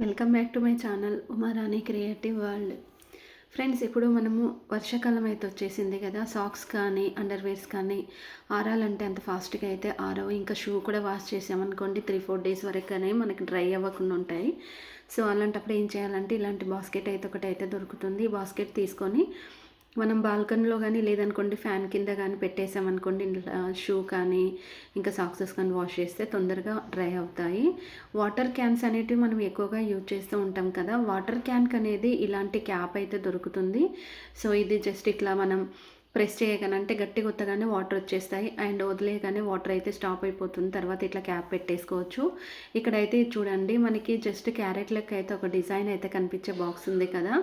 Welcome back to my channel Uma Rani creative world. Friends, ఇప్పుడు మనము వర్షాకాలం అయితే వచ్చేసింది కదా. సాక్స్ కానీ అండర్వేర్స్ కానీ ఆరాలంటే అంత ఫాస్ట్గా అయితే ఆరవు. ఇంకా షూ కూడా వాష్ చేసామనుకోండి 3-4 డేస్ వరకునే మనకి డ్రై అవ్వకుండా ఉంటాయి. సో అలాంటప్పుడు ఏం చేయాలంటే ఇలాంటి బాస్కెట్ అయితే ఒకటైతే దొరుకుతుంది. ఈ బాస్కెట్ తీసుకొని మనం బాల్కనీలో కానీ లేదనుకోండి ఫ్యాన్ కింద కానీ పెట్టేసామనుకోండి, షూ కానీ ఇంకా సాక్సెస్ కానీ వాష్ చేస్తే తొందరగా డ్రై అవుతాయి. వాటర్ క్యాన్స్ అనేటివి మనం ఎక్కువగా యూజ్ చేస్తూ ఉంటాం కదా. వాటర్ క్యాన్కి అనేది ఇలాంటి క్యాప్ అయితే దొరుకుతుంది. సో ఇది జస్ట్ ఇట్లా మనం ప్రెస్ చేయగానంటే గట్టిగా ఒత్తగానే వాటర్ వచ్చేస్తాయి అండ్ వదిలేయగానే వాటర్ అయితే స్టాప్ అయిపోతుంది. తర్వాత ఇట్లా క్యాప్ పెట్టేసుకోవచ్చు. ఇక్కడైతే చూడండి, మనకి జస్ట్ క్యారెట్ లెక్క అయితే ఒక డిజైన్ అయితే కనిపించే బాక్స్ ఉంది కదా.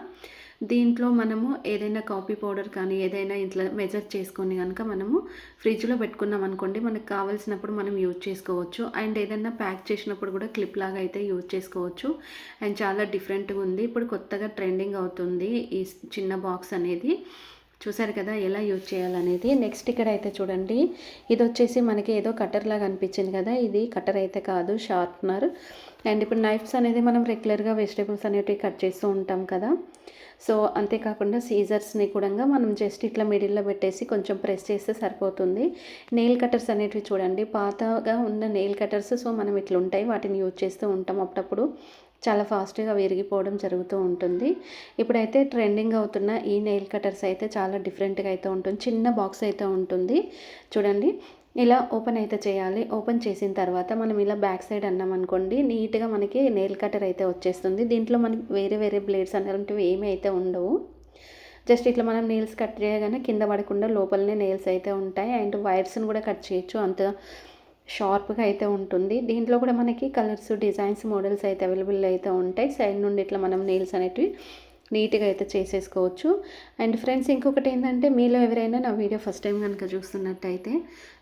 దీంట్లో మనము ఏదైనా కాఫీ పౌడర్ కానీ ఏదైనా ఇట్లా మెజర్ చేసుకొని కనుక మనము ఫ్రిడ్జ్లో పెట్టుకున్నాం అనుకోండి, మనకు కావాల్సినప్పుడు మనం యూజ్ చేసుకోవచ్చు. అండ్ ఏదైనా ప్యాక్ చేసినప్పుడు కూడా క్లిప్ లాగా అయితే యూజ్ చేసుకోవచ్చు. అండ్ చాలా డిఫరెంట్గా ఉంది. ఇప్పుడు కొత్తగా ట్రెండింగ్ అవుతుంది ఈ చిన్న బాక్స్ అనేది. చూసారు కదా ఎలా యూజ్ చేయాలనేది. నెక్స్ట్ ఇక్కడ అయితే చూడండి, ఇది వచ్చేసి మనకి ఏదో కటర్ లాగా అనిపించింది కదా. ఇది కటర్ అయితే కాదు, షార్ప్నర్. అండ్ ఇప్పుడు నైఫ్స్ అనేది మనం రెగ్యులర్గా వెజిటేబుల్స్ అనేటివి కట్ చేస్తూ ఉంటాం కదా. సో అంతేకాకుండా సీజర్స్ని కూడా మనం జస్ట్ ఇట్లా మిడిల్లో పెట్టేసి కొంచెం ప్రెస్ చేస్తే సరిపోతుంది. నెయిల్ కటర్స్ అనేటివి చూడండి, పాతగా ఉన్న నెయిల్ కటర్స్. సో మనం ఇట్లా ఉంటాయి, వాటిని యూజ్ చేస్తూ ఉంటాం. అప్పుడప్పుడు చాలా ఫాస్ట్గా విరిగిపోవడం జరుగుతూ ఉంటుంది. ఇప్పుడైతే ట్రెండింగ్ అవుతున్న ఈ నెయిల్ కటర్స్ అయితే చాలా డిఫరెంట్గా అయితే ఉంటుంది. చిన్న బాక్స్ అయితే ఉంటుంది చూడండి. ఇలా ఓపెన్ అయితే చేయాలి. ఓపెన్ చేసిన తర్వాత మనం ఇలా బ్యాక్ సైడ్ అన్నాం అనుకోండి, నీట్గా మనకి నెయిల్ కటర్ అయితే వచ్చేస్తుంది. దీంట్లో మనకి వేరే వేరే బ్లేడ్స్ అనేటివి ఏమీ అయితే ఉండవు. జస్ట్ ఇట్లా మనం నెయిల్స్ కట్ చేయగానే కింద పడకుండా లోపలనే నెయిల్స్ అయితే ఉంటాయి. అండ్ వైర్స్ని కూడా కట్ చేయొచ్చు, అంత షార్ప్గా అయితే ఉంటుంది. దీంట్లో కూడా మనకి కలర్స్, డిజైన్స్, మోడల్స్ అయితే అవైలబుల్ అయితే ఉంటాయి. సైడ్ నుండి ఇట్లా మనం నెయిల్స్ అనేటివి నీట్గా అయితే చేసేసుకోవచ్చు. అండ్ ఫ్రెండ్స్, ఇంకొకటి ఏంటంటే, మీలో ఎవరైనా నా వీడియో ఫస్ట్ టైం కనుక చూస్తున్నట్టయితే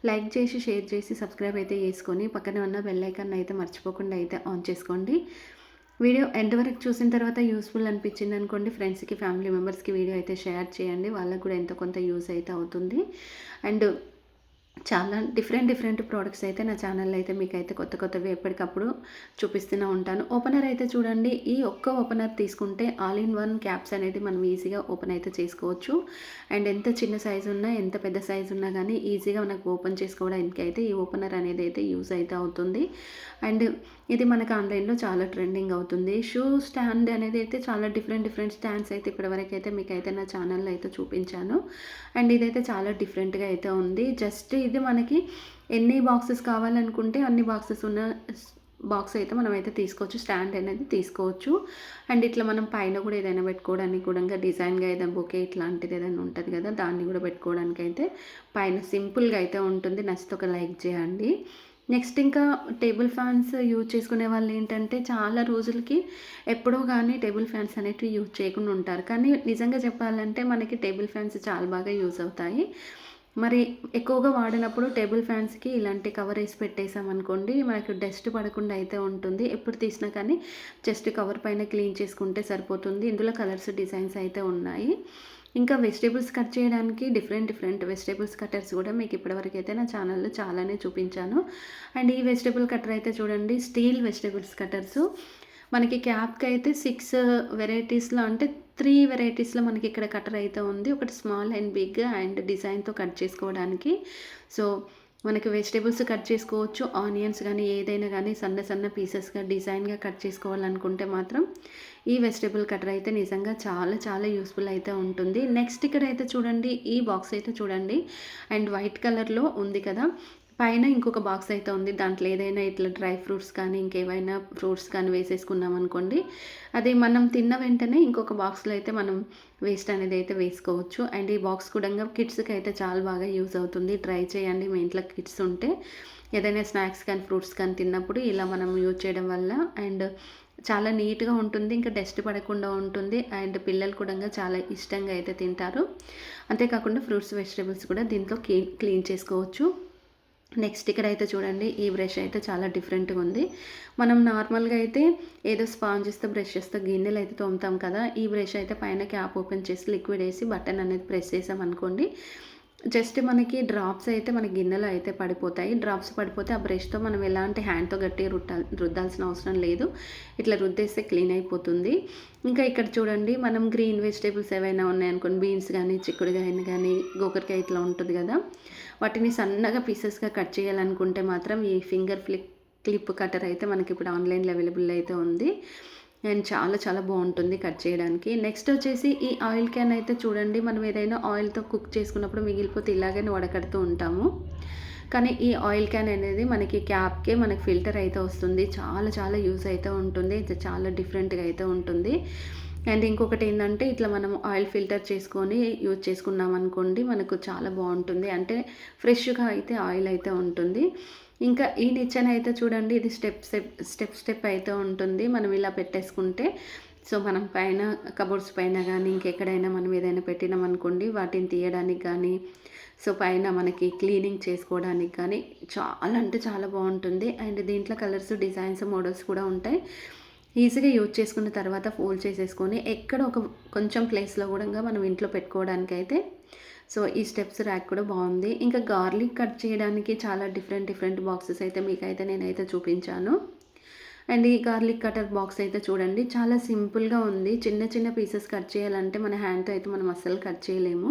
లైక్ చేసి, షేర్ చేసి, సబ్స్క్రైబ్ అయితే చేసుకొని పక్కనే ఉన్న బెల్ ఐకాన్ అయితే మర్చిపోకుండా అయితే ఆన్ చేసుకోండి. వీడియో ఎండ్ వరకు చూసిన తర్వాత యూస్ఫుల్ అనిపించింది అనుకోండి, ఫ్రెండ్స్కి, ఫ్యామిలీ మెంబర్స్కి వీడియో అయితే షేర్ చేయండి. వాళ్ళకు కూడా ఎంతో కొంత యూస్ అయితే అవుతుంది. అండ్ చాలా డిఫరెంట్ ప్రోడక్ట్స్ అయితే నా ఛానల్లో అయితే మీకైతే కొత్తవి ఎప్పటికప్పుడు చూపిస్తూనే ఉంటాను. ఓపెనర్ అయితే చూడండి, ఈ ఒక్క ఓపెనర్ తీసుకుంటే ఆల్ ఇన్ వన్ క్యాప్స్ అనేది మనం ఈజీగా ఓపెన్ అయితే చేసుకోవచ్చు. అండ్ ఎంత చిన్న సైజు ఉన్నా, ఎంత పెద్ద సైజు ఉన్నా కానీ ఈజీగా మనకు ఓపెన్ చేసుకోవడానికి అయితే ఈ ఓపెనర్ అనేది అయితే యూజ్ అయితే అవుతుంది. అండ్ ఇది మనకు ఆన్లైన్లో చాలా ట్రెండింగ్ అవుతుంది. షూ స్టాండ్ అనేది అయితే చాలా డిఫరెంట్ స్టాండ్స్ అయితే ఇప్పటివరకు అయితే మీకైతే నా ఛానల్లో అయితే చూపించాను. అండ్ ఇదైతే చాలా డిఫరెంట్గా అయితే ఉంది. జస్ట్ ఇది మనకి ఎన్ని బాక్సెస్ కావాలనుకుంటే అన్ని బాక్సెస్ ఉన్న బాక్స్ అయితే మనం అయితే తీసుకోవచ్చు. స్టాండ్ అనేది తీసుకోవచ్చు. అండ్ ఇట్లా మనం పైన కూడా ఏదైనా పెట్టుకోవడానికి కూడా డిజైన్గా ఏదైనా బొకే ఇట్లాంటిది ఏదైనా ఉంటుంది కదా, దాన్ని కూడా పెట్టుకోవడానికి అయితే పైన సింపుల్గా అయితే ఉంటుంది. నచ్చితే ఒక లైక్ చేయండి. నెక్స్ట్ ఇంకా టేబుల్ ఫ్యాన్స్ యూజ్ చేసుకునే వాళ్ళు ఏంటంటే, చాలా రోజులకి ఎప్పుడో కానీ టేబుల్ ఫ్యాన్స్ అనేటివి యూజ్ చేయకుండా ఉంటారు. కానీ నిజంగా చెప్పాలంటే మనకి టేబుల్ ఫ్యాన్స్ చాలా బాగా యూజ్ అవుతాయి. మరి ఎక్కువగా వాడినప్పుడు టేబుల్ ఫ్యాన్స్కి ఇలాంటి కవర్ వేసి పెట్టేసామనుకోండి, మనకు డస్ట్ పడకుండా అయితే ఉంటుంది. ఎప్పుడు తీసినా కానీ జస్ట్ కవర్ పైన క్లీన్ చేసుకుంటే సరిపోతుంది. ఇందులో కలర్స్, డిజైన్స్ అయితే ఉన్నాయి. ఇంకా వెజిటేబుల్స్ కట్ చేయడానికి డిఫరెంట్ వెజిటేబుల్స్ కట్టర్స్ కూడా మీకు ఇప్పటివరకు అయితే నా ఛానల్లో చాలానే చూపించాను. అండ్ ఈ వెజిటేబుల్ కట్టర్ అయితే చూడండి, స్టీల్ వెజిటేబుల్స్ కట్టర్సు. మనకి క్యాప్కి అయితే 6 వెరైటీస్లో, అంటే 3 వెరైటీస్లో మనకి ఇక్కడ కట్టర్ అయితే ఉంది. ఒకటి స్మాల్ అండ్ బిగ్ అండ్ డిజైన్తో కట్ చేసుకోవడానికి. సో మనకి వెజిటేబుల్స్ కట్ చేసుకోవచ్చు. ఆనియన్స్ కానీ ఏదైనా కానీ సన్న పీసెస్గా డిజైన్గా కట్ చేసుకోవాలనుకుంటే మాత్రం ఈ వెజిటేబుల్ కట్టర్ అయితే నిజంగా చాలా యూస్ఫుల్ అయితే ఉంటుంది. నెక్స్ట్ ఇక్కడ అయితే చూడండి, ఈ బాక్స్ అయితే చూడండి, అండ్ వైట్ కలర్లో ఉంది కదా. పైన ఇంకొక బాక్స్ అయితే ఉంది. దాంట్లో ఏదైనా ఇట్లా డ్రై ఫ్రూట్స్ కానీ ఇంకేవైనా ఫ్రూట్స్ కానీ వేసేసుకున్నాం అనుకోండి, అది మనం తిన్న వెంటనే ఇంకొక బాక్స్లో అయితే మనం వేస్ట్ అనేది అయితే వేసుకోవచ్చు. అండ్ ఈ బాక్స్ కూడా కిడ్స్కి అయితే చాలా బాగా యూజ్ అవుతుంది. ట్రై చేయండి, మీ ఇంట్లో కిడ్స్ ఉంటే. ఏదైనా స్నాక్స్ కానీ ఫ్రూట్స్ కానీ తిన్నప్పుడు ఇలా మనం యూజ్ చేయడం వల్ల అండ్ చాలా నీట్గా ఉంటుంది. ఇంకా డస్ట్ పడకుండా ఉంటుంది. అండ్ పిల్లలు కూడా చాలా ఇష్టంగా అయితే తింటారు. అంతేకాకుండా ఫ్రూట్స్, వెజిటేబుల్స్ కూడా దీంట్లో క్లీన్ చేసుకోవచ్చు. నెక్స్ట్ ఇక్కడ అయితే చూడండి, ఈ బ్రష్ అయితే చాలా డిఫరెంట్గా ఉంది. మనం నార్మల్గా అయితే ఏదో స్పాంజెస్తో, బ్రషెస్తో గిన్నెలు అయితే తోముతాం కదా. ఈ బ్రష్ అయితే పైన క్యాప్ ఓపెన్ చేసి లిక్విడ్ వేసి బటన్ అనేది ప్రెస్ చేసామనుకోండి, జస్ట్ మనకి డ్రాప్స్ అయితే మన గిన్నెలో అయితే పడిపోతాయి. డ్రాప్స్ పడిపోతే ఆ బ్రష్‌తో మనం ఎలాంటి హ్యాండ్‌తో గట్టిగా రుద్దాల్సిన అవసరం లేదు. ఇట్లా రుద్దేస్తే క్లీన్ అయిపోతుంది. ఇంకా ఇక్కడ చూడండి మనం గ్రీన్ వెజిటబుల్స్ ఏవైనా ఉన్నాయనుకోండి బీన్స్ గానీ, చిక్కుడుగాయలు గానీ, గోకరకాయ ఇట్లా ఉంటుంది గదా! వాటిని సన్నగా పీసెస్‌గా కట్ చేయాలనుకుంటే మాత్రం ఈ ఫింగర్ క్లిప్ కటర్ అయితే మనకిప్పుడు ఆన్‌లైన్‌లో అవైలబుల్ అయితే ఉంది. అండ్ చాలా చాలా బాగుంటుంది కట్ చేయడానికి. నెక్స్ట్ వచ్చేసి ఈ ఆయిల్ క్యాన్ అయితే చూడండి మనం ఏదైనా ఆయిల్‌తో కుక్ చేసుకున్నప్పుడు మిగిలిపోతే ఇలాగనే వడకడుతూ ఉంటాము. కానీ ఈ ఆయిల్ క్యాన్ అనేది మనకి క్యాప్‌కే మనకి ఫిల్టర్ అయితే వస్తుంది. చాలా చాలా యూజ్ అయితే ఉంటుంది. ఇది చాలా డిఫరెంట్‌గా అయితే ఉంటుంది. అండ్ ఇంకొకటి ఏందంటే ఇట్లా మనం ఆయిల్ ఫిల్టర్ చేసుకొని యూజ్ చేసుకున్నాం అనుకోండి మనకు చాలా బాగుంటుంది. అంటే ఫ్రెష్‌గా అయితే ఆయిల్ అయితే ఉంటుంది. ఇంకా ఈ నిచ్చెన అయితే చూడండి ఇది స్టెప్ అయితే ఉంటుంది. మనం ఇలా పెట్టేసుకుంటే సో మనం పైన కబోర్డ్స్ పైన గానీ, ఇంకెక్కడైనా మనం ఏదైనా పెట్టినామనుకోండి వాటిని తీయడానికి గానీ, సో పైన మనకి క్లీనింగ్ చేసుకోవడానికి కానీ చాలా అంటే చాలా బాగుంటుంది. అండ్ దీంట్లో కలర్స్, డిజైన్స్, మోడల్స్ కూడా ఉంటాయి. ఈజీగా యూజ్ చేసుకున్న తర్వాత ఫోల్డ్ చేసేసుకొని ఎక్కడ ఒక కొంచెం ప్లేస్లో కూడా మనం ఇంట్లో పెట్టుకోవడానికైతే సో ఈ స్టెప్స్ ర్యాక్ కూడా బాగుంది. ఇంకా గార్లిక్ కట్ చేయడానికి చాలా డిఫరెంట్ బాక్సెస్ అయితే మీకైతే నేనైతే చూపించాను. అండ్ ఈ గార్లిక్ కటర్ బాక్స్ అయితే చూడండి చాలా సింపుల్గా ఉంది. చిన్న చిన్న పీసెస్ కట్ చేయాలంటే మన హ్యాండ్తో అయితే మనం అస్సలు కట్ చేయలేము.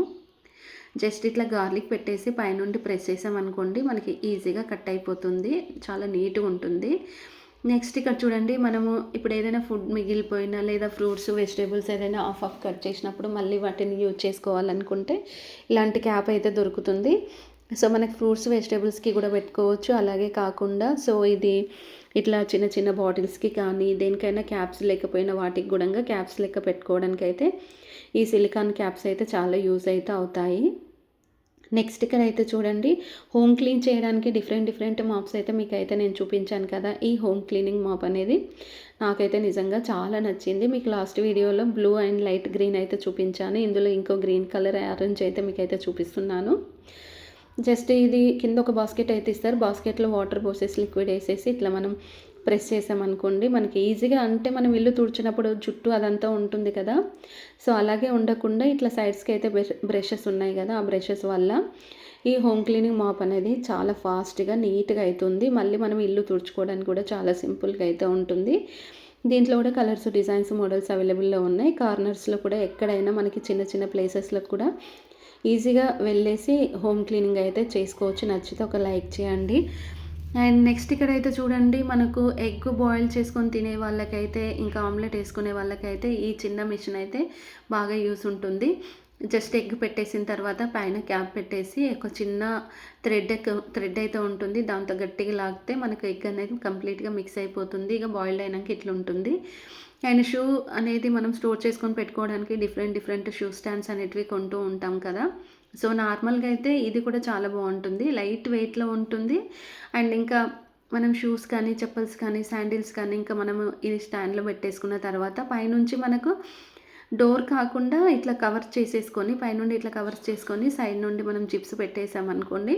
జస్ట్ ఇట్లా గార్లిక్ పెట్టేసి పైనుండి ప్రెస్ చేసామనుకోండి మనకి ఈజీగా కట్ అయిపోతుంది. చాలా నీట్గా ఉంటుంది. నెక్స్ట్ ఇక్కడ చూడండి మనము ఇప్పుడు ఏదైనా ఫుడ్ మిగిలిపోయినా లేదా ఫ్రూట్స్, వెజిటేబుల్స్ ఏదైనా ఆఫ్ కట్ చేసినప్పుడు మళ్ళీ వాటిని యూజ్ చేసుకోవాలనుకుంటే ఇలాంటి క్యాప్ అయితే దొరుకుతుంది. సో మనకి ఫ్రూట్స్, వెజిటేబుల్స్కి కూడా పెట్టుకోవచ్చు. అలాగే కాకుండా సో ఇది ఇట్లా చిన్న చిన్న బాటిల్స్కి కానీ దేనికైనా క్యాప్స్ లేకపోయినా వాటికి కూడా క్యాప్స్ లెక్క పెట్టుకోవడానికి అయితే ఈ సిలికాన్ క్యాప్స్ అయితే చాలా యూజ్ అయితే అవుతాయి. నెక్స్ట్ ఇక్కడ అయితే చూడండి హోమ్ క్లీన్ చేయడానికి డిఫరెంట్ మాప్స్ అయితే మీకైతే నేను చూపించాను కదా. ఈ హోమ్ క్లీనింగ్ మాప్ అనేది నాకైతే నిజంగా చాలా నచ్చింది. మీకు లాస్ట్ వీడియోలో బ్లూ అండ్ లైట్ గ్రీన్ అయితే చూపించాను. ఇందులో ఇంకో గ్రీన్ కలర్ ఆరెంజ్ అయితే మీకైతే చూపిస్తున్నాను. జస్ట్ ఇది కింద ఒక బాస్కెట్ అయితే ఇస్తారు. బాస్కెట్లో వాటర్ పోసేసి లిక్విడ్ వేసేసి ఇట్లా మనం ప్రెస్ చేసామనుకోండి మనకి ఈజీగా అంటే మనం ఇల్లు తుడిచినప్పుడు జుట్టు అదంతా ఉంటుంది కదా. సో అలాగే ఉండకుండా ఇట్లా సైడ్స్కి అయితే బ్రషెస్ ఉన్నాయి కదా. ఆ బ్రషెస్ వల్ల ఈ హోమ్ క్లీనింగ్ మాప్ అనేది చాలా ఫాస్ట్గా నీట్గా అవుతుంది. మళ్ళీ మనం ఇల్లు తుడుచుకోవడానికి కూడా చాలా సింపుల్గా అయితే ఉంటుంది. దీంట్లో కూడా కలర్స్, డిజైన్స్, మోడల్స్ అవైలబుల్లో ఉన్నాయి. కార్నర్స్లో కూడా ఎక్కడైనా మనకి చిన్న చిన్న ప్లేసెస్లో కూడా ఈజీగా వెళ్ళేసి హోమ్ క్లీనింగ్ అయితే చేసుకోవచ్చు. నచ్చితే ఒక లైక్ చేయండి. అండ్ నెక్స్ట్ ఇక్కడైతే చూడండి మనకు ఎగ్ బాయిల్ చేసుకొని తినే వాళ్ళకైతే ఇంకా ఆమ్లెట్ వేసుకునే వాళ్ళకైతే ఈ చిన్న మిషన్ అయితే బాగా యూస్ ఉంటుంది. జస్ట్ ఎగ్ పెట్టేసిన తర్వాత పైన క్యాప్ పెట్టేసి ఒక చిన్న థ్రెడ్ అయితే ఉంటుంది. దాంతో గట్టిగా లాగితే మనకు ఎగ్ అనేది కంప్లీట్గా మిక్స్ అయిపోతుంది. ఇక బాయిల్డ్ అయినాక ఇట్లా ఉంటుంది. అండ్ షూ అనేది మనం స్టోర్ చేసుకొని పెట్టుకోవడానికి డిఫరెంట్ షూ స్టాండ్స్ అనేటివి కొంటూ ఉంటాం కదా. సో నార్మల్గా అయితే ఇది కూడా చాలా బాగుంటుంది. లైట్ వెయిట్లో ఉంటుంది. అండ్ ఇంకా మనం షూస్ కానీ, చెప్పల్స్ కానీ, శాండిల్స్ కానీ ఇంకా మనము ఇది స్టాండ్లో పెట్టేసుకున్న తర్వాత పైనుంచి మనకు డోర్ కాకుండా ఇట్లా కవర్ చేసేసుకొని పైనుండి ఇట్లా కవర్స్ చేసుకొని సైడ్ నుండి మనం జిప్స్ పెట్టేసామనుకోండి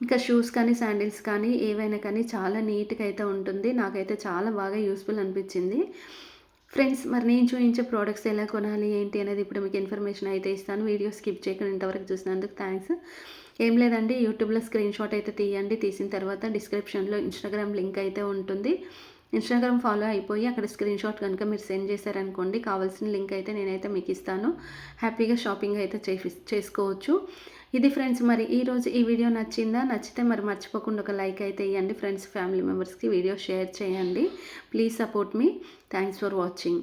ఇంకా షూస్ కానీ, శాండిల్స్ కానీ ఏవైనా కానీ చాలా నీట్గా అయితే ఉంటుంది. నాకైతే చాలా బాగా యూస్ఫుల్ అనిపించింది. ఫ్రెండ్స్ మరి నేను చూపించే ప్రోడక్ట్స్ ఎలా కొనాలి ఏంటి అనేది ఇప్పుడు మీకు ఇన్ఫర్మేషన్ అయితే ఇస్తాను. వీడియో స్కిప్ చేయకుండా ఇంతవరకు చూసినందుకు థ్యాంక్స్. ఏం లేదండి యూట్యూబ్లో స్క్రీన్ షాట్ అయితే తీయండి. తీసిన తర్వాత డిస్క్రిప్షన్లో ఇన్స్టాగ్రామ్ లింక్ అయితే ఉంటుంది. ఇన్స్టాగ్రామ్ ఫాలో అయిపోయి అక్కడ స్క్రీన్ షాట్ కనుక మీరు సెండ్ చేశారనుకోండి కావాల్సిన లింక్ అయితే నేనైతే మీకు ఇస్తాను. హ్యాపీగా షాపింగ్ అయితే చేసుకోవచ్చు. ఇది ఫ్రెండ్స్ మరి ఈరోజు ఈ వీడియో నచ్చిందా? నచ్చితే మరి మర్చిపోకుండా ఒక లైక్ అయితే ఇవ్వండి. ఫ్రెండ్స్, ఫ్యామిలీ మెంబర్స్కి వీడియో షేర్ చేయండి. Please support me. Thanks for watching.